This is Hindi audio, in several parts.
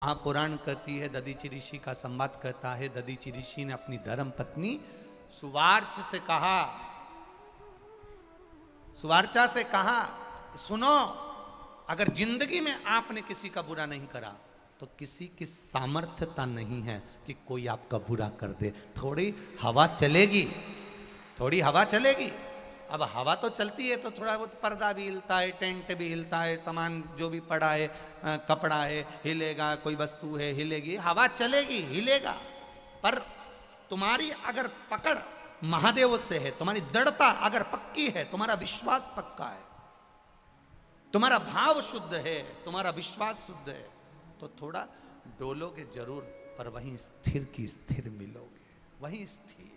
महापुराण कहती है, दधीचि ऋषि का संवाद कहता है। दधीचि ऋषि ने अपनी धर्म पत्नी सुवार्च से कहा, सुवार्चा से कहा, सुनो, अगर जिंदगी में आपने किसी का बुरा नहीं करा तो किसी की सामर्थ्यता नहीं है कि कोई आपका बुरा कर दे। थोड़ी हवा चलेगी, थोड़ी हवा चलेगी। अब हवा तो चलती है तो थोड़ा बहुत पर्दा भी हिलता है, टेंट भी हिलता है, सामान जो भी पड़ा है, कपड़ा है हिलेगा, कोई वस्तु है हिलेगी, हवा चलेगी, हिलेगा। पर तुम्हारी अगर पकड़ महादेव से है, तुम्हारी दृढ़ता अगर पक्की है, तुम्हारा विश्वास पक्का है, तुम्हारा भाव शुद्ध है, तुम्हारा विश्वास शुद्ध है, तो थोड़ा डोलोगे जरूर, पर वहीं स्थिर की स्थिर मिलोगे, वहीं स्थिर।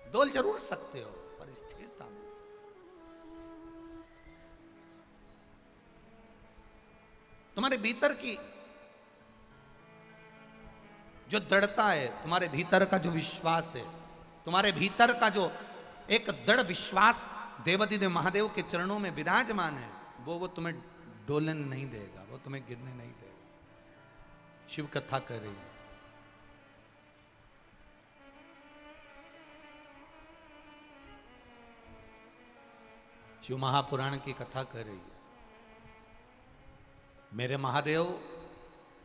डोल जरूर सकते हो पर स्थिरता मिल सकती। तुम्हारे भीतर की जो दृढ़ता है, तुम्हारे भीतर का जो विश्वास है, तुम्हारे भीतर का जो एक दृढ़ विश्वास देवाधिदेव महादेव के चरणों में विराजमान है, वो तुम्हें डोलन नहीं देगा, वो तुम्हें गिरने नहीं देगा। शिव कथा कर रही है, शिव महापुराण की कथा कर रही है। मेरे महादेव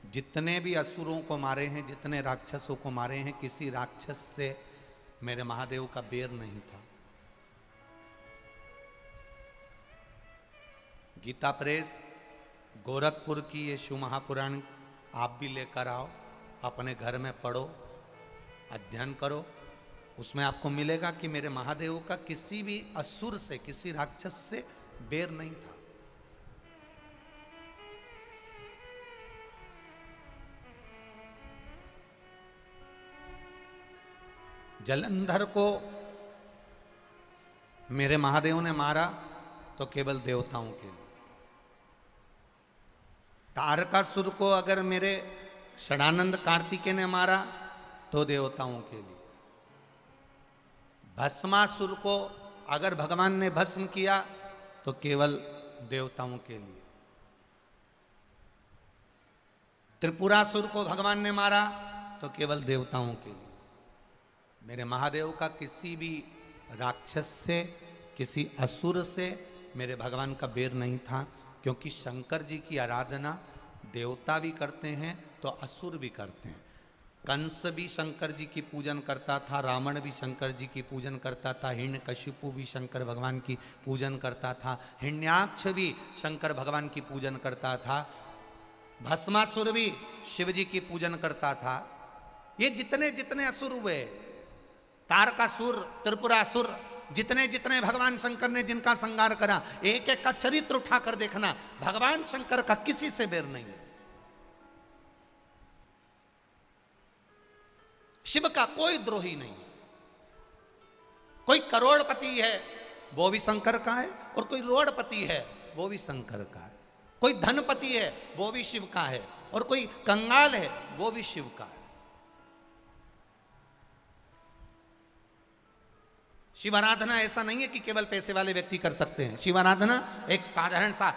जितने भी असुरों को मारे हैं, जितने राक्षसों को मारे हैं, किसी राक्षस से मेरे महादेव का बैर नहीं था। गीता प्रेस गोरखपुर की ये शिव महापुराण आप भी लेकर आओ, अपने घर में पढ़ो, अध्ययन करो। उसमें आपको मिलेगा कि मेरे महादेव का किसी भी असुर से, किसी राक्षस से बैर नहीं था। जलंधर को मेरे महादेव ने मारा तो केवल देवताओं के लिए। तारकासुर को अगर मेरे षडानंद कार्तिकेय ने मारा तो देवताओं के लिए। भस्मासुर को अगर भगवान ने भस्म किया तो केवल देवताओं के लिए। त्रिपुरासुर को भगवान ने मारा तो केवल देवताओं के लिए। मेरे महादेव का किसी भी राक्षस से, किसी असुर से मेरे भगवान का बैर नहीं था, क्योंकि शंकर जी की आराधना देवता भी करते हैं तो असुर भी करते हैं। कंस भी शंकर जी की पूजन करता था, रावण भी शंकर जी की पूजन करता था, हिरण्यकशिपु भी शंकर भगवान की पूजन करता था, हिरण्याक्ष भी शंकर भगवान की पूजन करता था, भस्मासुर भी शिव जी की पूजन करता था। ये जितने जितने असुर हुए, तारकासुर, त्रिपुरासुर, जितने जितने भगवान शंकर ने जिनका संहार करा, एक एक का चरित्र उठाकर देखना, भगवान शंकर का किसी से बैर नहीं है। शिव का कोई द्रोही नहीं। कोई करोड़पति है वो भी शंकर का है, और कोई रोड़पति है वो भी शंकर का है। कोई धनपति है वो भी शिव का है, और कोई कंगाल है वो भी शिव का है। शिव आराधना ऐसा नहीं है कि केवल पैसे वाले व्यक्ति कर सकते हैं। शिव आराधना एक साधारण सा,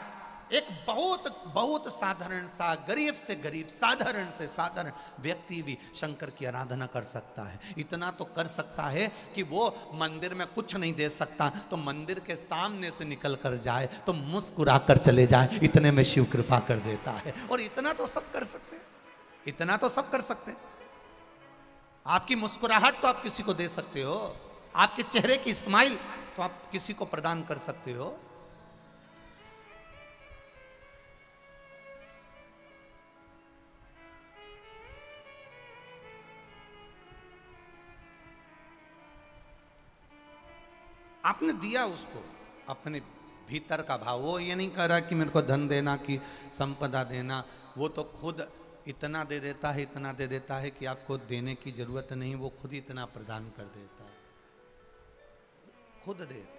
एक बहुत बहुत साधारण सा, गरीब से गरीब, साधारण से साधारण व्यक्ति भी शंकर की आराधना कर सकता है। इतना तो कर सकता है कि वो मंदिर में कुछ नहीं दे सकता तो मंदिर के सामने से निकल कर जाए तो मुस्कुरा कर चले जाए, इतने में शिव कृपा कर देता है। और इतना तो सब कर सकते हैं, इतना तो सब कर सकते हैं। आपकी मुस्कुराहट तो आप किसी को दे सकते हो, आपके चेहरे की स्माइल तो आप किसी को प्रदान कर सकते हो। आपने दिया उसको अपने भीतर का भाव। वो ये नहीं कह रहा कि मेरे को धन देना, कि संपदा देना, वो तो खुद इतना दे देता है, इतना दे देता है कि आपको देने की जरूरत नहीं, वो खुद इतना प्रदान कर देता है, खुद देता।